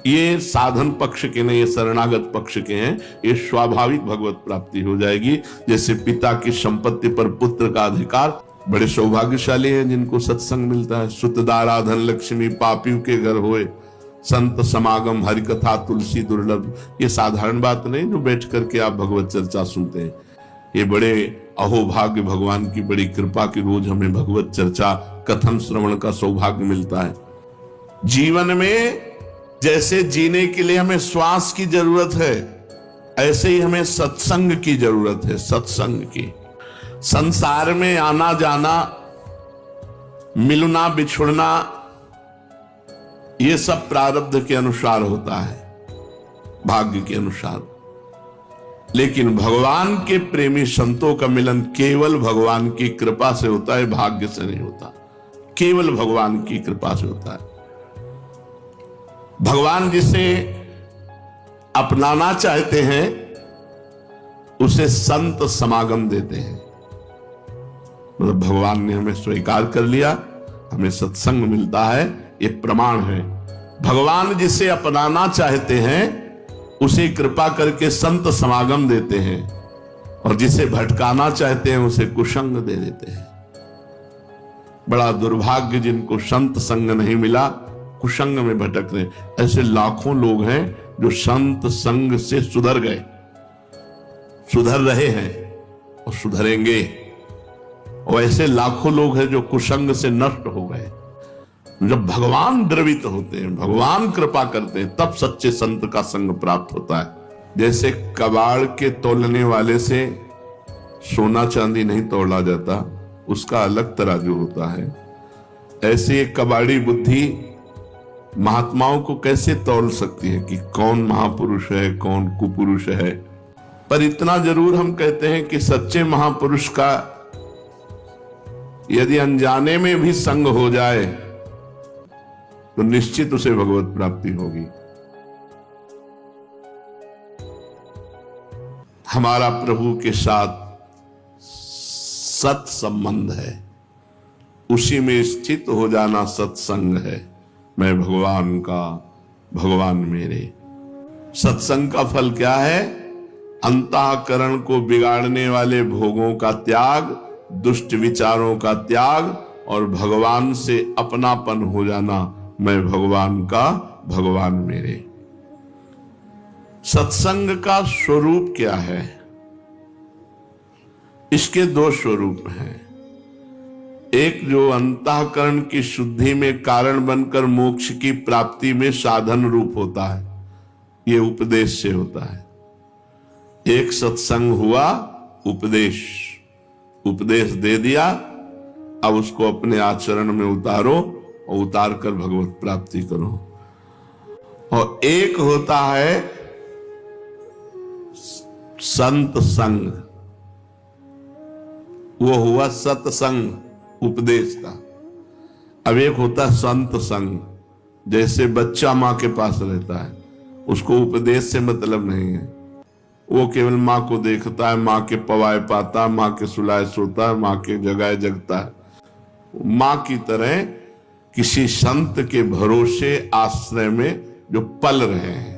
ये साधन पक्ष के नहीं, ये शरणागत पक्ष के हैं। ये स्वाभाविक भगवत प्राप्ति हो जाएगी। जैसे पिता की संपत्ति पर पुत्र का अधिकार। बड़े सौभाग्यशाली हैं जिनको सत्संग मिलता है। सुतदाराधन लक्ष्मी पापियों के घर होए, संत समागम हरि कथा तुलसी दुर्लभ। ये साधारण बात नहीं जो बैठ करके आप भगवत चर्चा सुनते हैं। ये बड़े अहोभाग्य, भगवान की बड़ी कृपा की रोज हमें भगवत चर्चा कथन श्रवण का सौभाग्य मिलता है। जीवन में जैसे जीने के लिए हमें श्वास की जरूरत है, ऐसे ही हमें सत्संग की जरूरत है। सत्संग की, संसार में आना जाना, मिलना बिछुड़ना, ये सब प्रारब्ध के अनुसार होता है, भाग्य के अनुसार। लेकिन भगवान के प्रेमी संतों का मिलन केवल भगवान की कृपा से होता है, भाग्य से नहीं होता। केवल भगवान की कृपा से होता है। भगवान जिसे अपनाना चाहते हैं उसे संत समागम देते हैं। मतलब भगवान ने हमें स्वीकार कर लिया, हमें सत्संग मिलता है, ये प्रमाण है। भगवान जिसे अपनाना चाहते हैं उसे कृपा करके संत समागम देते हैं, और जिसे भटकाना चाहते हैं उसे कुसंग दे देते हैं। बड़ा दुर्भाग्य जिनको संत संग नहीं मिला, कुसंग में भटक रहे। ऐसे लाखों लोग हैं जो संत संग से सुधर गए, सुधर रहे हैं और सुधरेंगे। और ऐसे लाखों लोग हैं जो कुसंग से नष्ट हो गए। जब भगवान द्रवित होते हैं, भगवान कृपा करते हैं, तब सच्चे संत का संग प्राप्त होता है। जैसे कबाड़ के तौलने वाले से सोना चांदी नहीं तोला जाता, उसका अलग तराजू होता है। ऐसे एक कबाड़ी बुद्धि महात्माओं को कैसे तौल सकती है कि कौन महापुरुष है, कौन कुपुरुष है। पर इतना जरूर हम कहते हैं कि सच्चे महापुरुष का यदि अनजाने में भी संग हो जाए तो निश्चित उसे भगवत प्राप्ति होगी। हमारा प्रभु के साथ सत संबंध है, उसी में स्थित हो जाना सत्संग है। मैं भगवान का, भगवान मेरे। सत्संग का फल क्या है? अंतःकरण को बिगाड़ने वाले भोगों का त्याग, दुष्ट विचारों का त्याग, और भगवान से अपनापन हो जाना। मैं भगवान का, भगवान मेरे। सत्संग का स्वरूप क्या है? इसके दो स्वरूप हैं। एक जो अंतःकरण की शुद्धि में कारण बनकर मोक्ष की प्राप्ति में साधन रूप होता है, ये उपदेश से होता है। एक सत्संग हुआ, उपदेश, उपदेश दे दिया, अब उसको अपने आचरण में उतारो और उतार कर भगवत प्राप्ति करो। और एक होता है संत संग, वो हुआ सत्संग उपदेश का। अब एक होता संत संग, जैसे बच्चा मां के पास रहता है, उसको उपदेश से मतलब नहीं है। वो केवल माँ को देखता है, माँ के पवाए पाता है, माँ के सुलाए सोता है, माँ के जगाए जगता है। माँ की तरह किसी संत के भरोसे आश्रय में जो पल रहे हैं।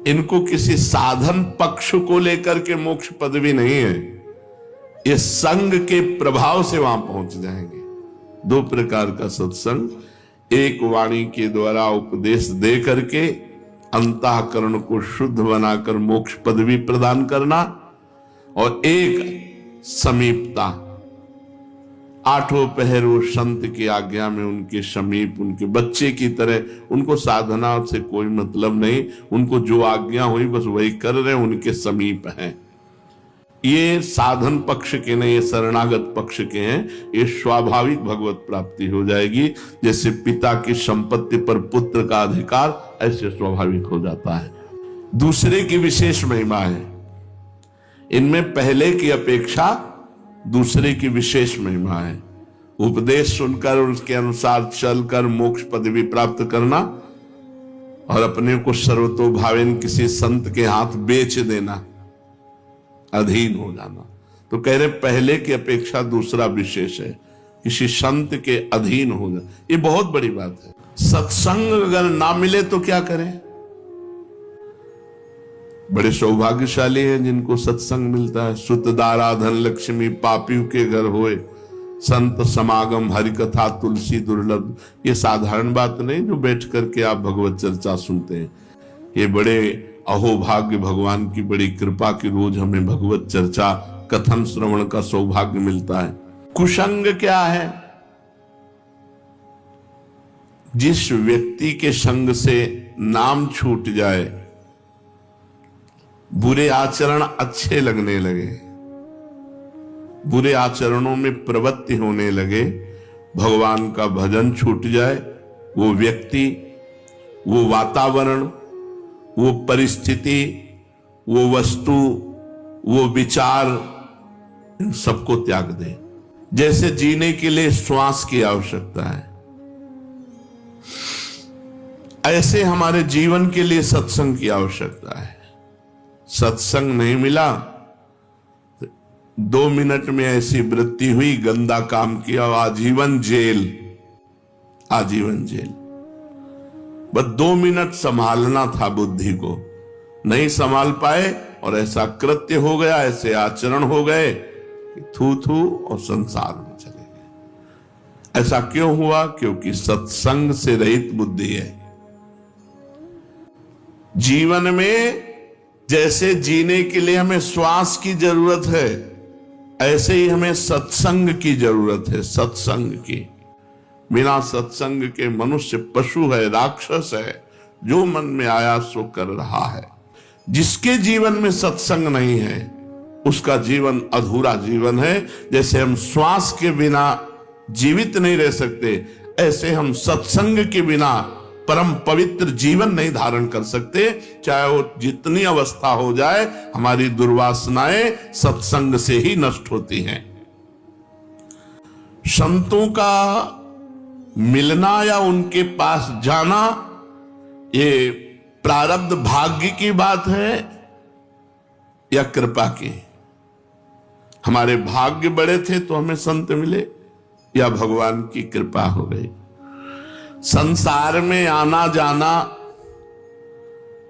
इनको किसी साधन पक्ष को लेकर के मोक्ष पदवी नहीं है, ये संग के प्रभाव से वहां पहुंच जाएंगे। दो प्रकार का सत्संग, एक वाणी के द्वारा उपदेश दे करके अंतःकरण को शुद्ध बनाकर मोक्ष पदवी प्रदान करना, और एक समीपता, आठों पहर वो संत की आज्ञा में उनके समीप, उनके बच्चे की तरह। उनको साधना से कोई मतलब नहीं, उनको जो आज्ञा हुई बस वही कर रहे, उनके समीप हैं। ये साधन पक्ष के नहीं, ये शरणागत पक्ष के हैं। ये स्वाभाविक भगवत प्राप्ति हो जाएगी। जैसे पिता की संपत्ति पर पुत्र का अधिकार, ऐसे स्वाभाविक हो जाता है। दूसरे की विशेष महिमा है, इनमें पहले की अपेक्षा दूसरे की विशेष महिमा है। उपदेश सुनकर उसके अनुसार चलकर मोक्ष पदवी प्राप्त करना, और अपने को सर्वतोभावेन किसी संत के हाथ बेच देना, अधीन हो जाना। तो कह रहे पहले की अपेक्षा दूसरा विशेष है, किसी संत के अधीन हो जाना। ये बहुत बड़ी बात है। सत्संग अगर ना मिले तो क्या करें? बड़े सौभाग्यशाली हैं जिनको सत्संग मिलता है। सुत दारा धन लक्ष्मी पापियों के घर होए, संत समागम हरि कथा तुलसी दुर्लभ। ये साधारण बात नहीं जो बैठ करके आप भगवत चर्चा सुनते हैं। ये बड़े अहोभाग्य, भगवान की बड़ी कृपा की रोज हमें भगवत चर्चा कथन श्रवण का सौभाग्य मिलता है। कुसंग क्या है? जिस व्यक्ति के संग से नाम छूट जाए, बुरे आचरण अच्छे लगने लगे, बुरे आचरणों में प्रवृत्ति होने लगे, भगवान का भजन छूट जाए, वो व्यक्ति, वो वातावरण, वो परिस्थिति, वो वस्तु, वो विचार, इन सबको त्याग दे। जैसे जीने के लिए श्वास की आवश्यकता है, ऐसे हमारे जीवन के लिए सत्संग की आवश्यकता है। सत्संग नहीं मिला, 2 मिनट में ऐसी वृत्ति हुई, गंदा काम किया, आजीवन जेल, आजीवन जेल। बस 2 मिनट संभालना था बुद्धि को, नहीं संभाल पाए और ऐसा कृत्य हो गया, ऐसे आचरण हो गए कि थू थू और संसार में चले गए। ऐसा क्यों हुआ? क्योंकि सत्संग से रहित बुद्धि है। जीवन में जैसे जीने के लिए हमें श्वास की जरूरत है, ऐसे ही हमें सत्संग की जरूरत है। सत्संग की बिना सत्संग के मनुष्य पशु है, राक्षस है, जो मन में आया सो कर रहा है। जिसके जीवन में सत्संग नहीं है उसका जीवन अधूरा जीवन है। जैसे हम श्वास के बिना जीवित नहीं रह सकते, ऐसे हम सत्संग के बिना परम पवित्र जीवन नहीं धारण कर सकते। चाहे वो जितनी अवस्था हो जाए, हमारी दुर्वासनाएं सत्संग से ही नष्ट होती हैं। संतों का मिलना या उनके पास जाना, ये प्रारब्ध भाग्य की बात है या कृपा की? हमारे भाग्य बड़े थे तो हमें संत मिले, या भगवान की कृपा हो गई? संसार में आना जाना,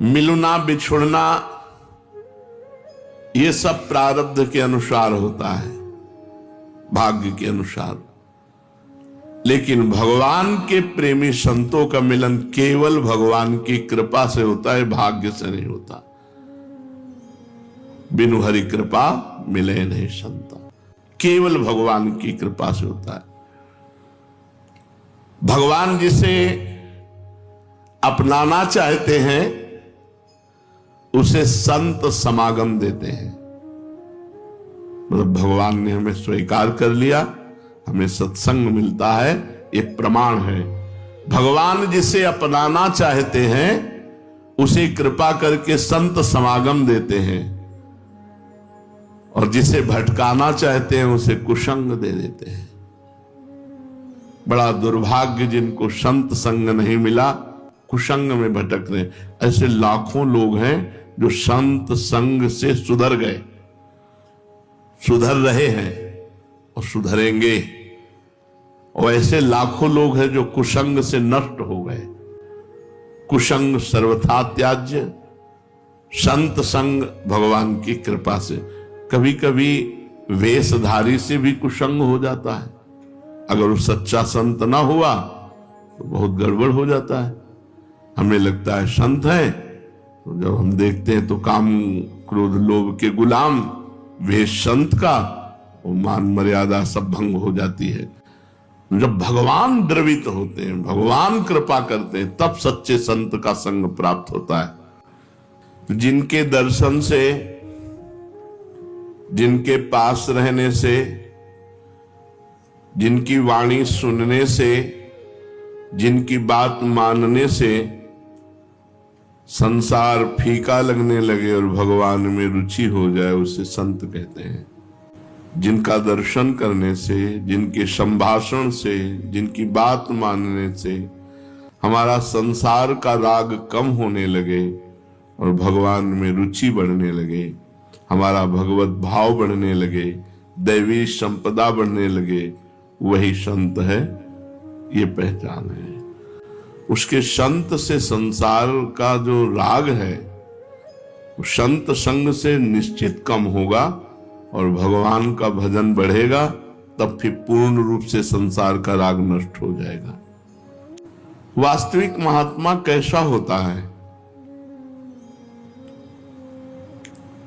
मिलना बिछुड़ना, ये सब प्रारब्ध के अनुसार होता है, भाग्य के अनुसार। लेकिन भगवान के प्रेमी संतों का मिलन केवल भगवान की कृपा से होता है, भाग्य से नहीं होता। बिनु हरि कृपा मिले नहीं संत, केवल भगवान की कृपा से होता है। भगवान जिसे अपनाना चाहते हैं उसे संत समागम देते हैं। मतलब भगवान ने हमें स्वीकार कर लिया, हमें सत्संग मिलता है, ये प्रमाण है। भगवान जिसे अपनाना चाहते हैं उसे कृपा करके संत समागम देते हैं, और जिसे भटकाना चाहते हैं उसे कुसंग दे देते हैं। बड़ा दुर्भाग्य जिनको संत संग नहीं मिला, कुसंग में भटक रहे। ऐसे लाखों लोग हैं जो संत संग से सुधर गए, सुधर रहे हैं और सुधरेंगे, और ऐसे लाखों लोग हैं जो कुसंग से नष्ट हो गए। कुसंग सर्वथा त्याज्य, संत संग भगवान की कृपा से। कभी कभी वेशधारी से भी कुसंग हो जाता है, अगर वो सच्चा संत ना हुआ तो बहुत गड़बड़ हो जाता है। हमें लगता है संत है, तो जब हम देखते हैं तो काम क्रोध लोभ के गुलाम वेश संत का, वो मान मर्यादा सब भंग हो जाती है। जब भगवान द्रवित होते हैं, भगवान कृपा करते हैं, तब सच्चे संत का संग प्राप्त होता है। जिनके दर्शन से, जिनके पास रहने से, जिनकी वाणी सुनने से, जिनकी बात मानने से संसार फीका लगने लगे और भगवान में रुचि हो जाए, उसे संत कहते हैं। जिनका दर्शन करने से, जिनके संभाषण से, जिनकी बात मानने से हमारा संसार का राग कम होने लगे और भगवान में रुचि बढ़ने लगे, हमारा भगवत भाव बढ़ने लगे, दैवी संपदा बढ़ने लगे, वही संत है, ये पहचान है। उसके संत से संसार का जो राग है वो संत संग से निश्चित कम होगा और भगवान का भजन बढ़ेगा, तब फिर पूर्ण रूप से संसार का राग नष्ट हो जाएगा। वास्तविक महात्मा कैसा होता है?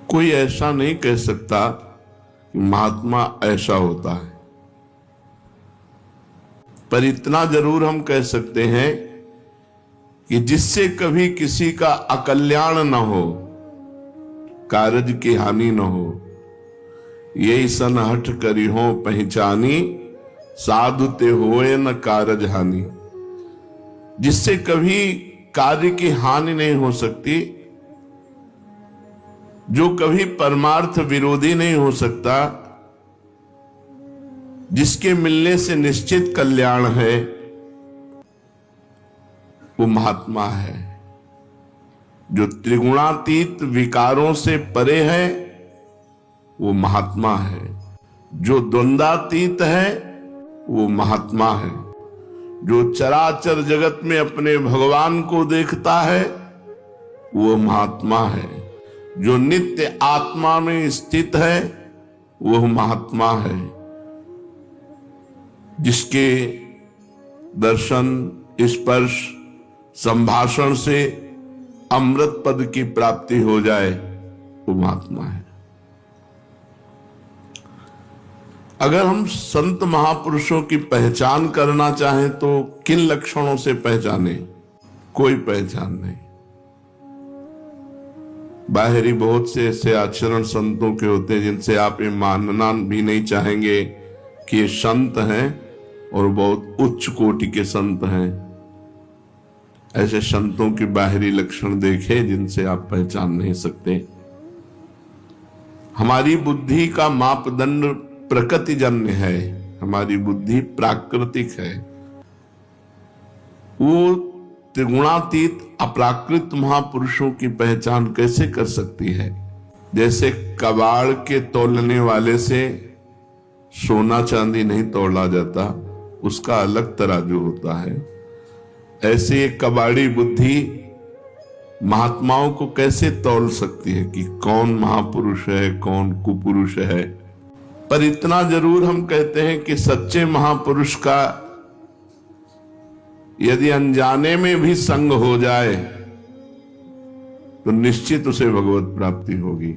कोई ऐसा नहीं कह सकता कि महात्मा ऐसा होता है, पर इतना जरूर हम कह सकते हैं कि जिससे कभी किसी का अकल्याण न हो, कारज की हानि न हो, यही सन हठ करी हो पहचानी, साधु ते होए न कारज हानि। जिससे कभी कार्य की हानि नहीं हो सकती, जो कभी परमार्थ विरोधी नहीं हो सकता, जिसके मिलने से निश्चित कल्याण है, वो महात्मा है। जो त्रिगुणातीत विकारों से परे है वो महात्मा है। जो द्वंद्वातीत है वो महात्मा है। जो चराचर जगत में अपने भगवान को देखता है वो महात्मा है। जो नित्य आत्मा में स्थित है वो महात्मा है। जिसके दर्शन, स्पर्श, संभाषण से अमृत पद की प्राप्ति हो जाए वो महात्मा है। अगर हम संत महापुरुषों की पहचान करना चाहें तो किन लक्षणों से पहचाने? कोई पहचान नहीं। बाहरी बहुत से ऐसे आचरण संतों के होते हैं जिनसे आप ये मानना भी नहीं चाहेंगे कि ये संत हैं और बहुत उच्च कोटि के संत हैं। ऐसे संतों की बाहरी लक्षण देखे जिनसे आप पहचान नहीं सकते। हमारी बुद्धि का मापदंड प्रकृतिजन्य है, हमारी बुद्धि प्राकृतिक है। वो त्रिगुणातीत अप्राकृत महापुरुषों की पहचान कैसे कर सकती है? जैसे कबाड़ के तौलने वाले से सोना चांदी नहीं तोला जाता, उसका अलग तराजू होता है। ऐसे एक कबाड़ी बुद्धि महात्माओं को कैसे तौल सकती है कि कौन महापुरुष है, कौन कुपुरुष है? पर इतना जरूर हम कहते हैं कि सच्चे महापुरुष का यदि अनजाने में भी संग हो जाए तो निश्चित उसे भगवत प्राप्ति होगी।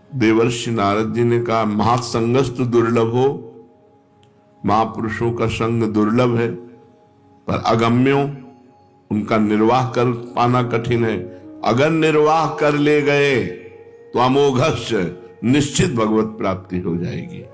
देवर्षि नारद जी ने कहा, महासंगस्तु दुर्लभ हो, महापुरुषों का संग दुर्लभ है, पर अगम्यों, उनका निर्वाह कर पाना कठिन है। अगर निर्वाह कर ले गए तो अमोघस्य निश्चित भगवत प्राप्ति हो जाएगी।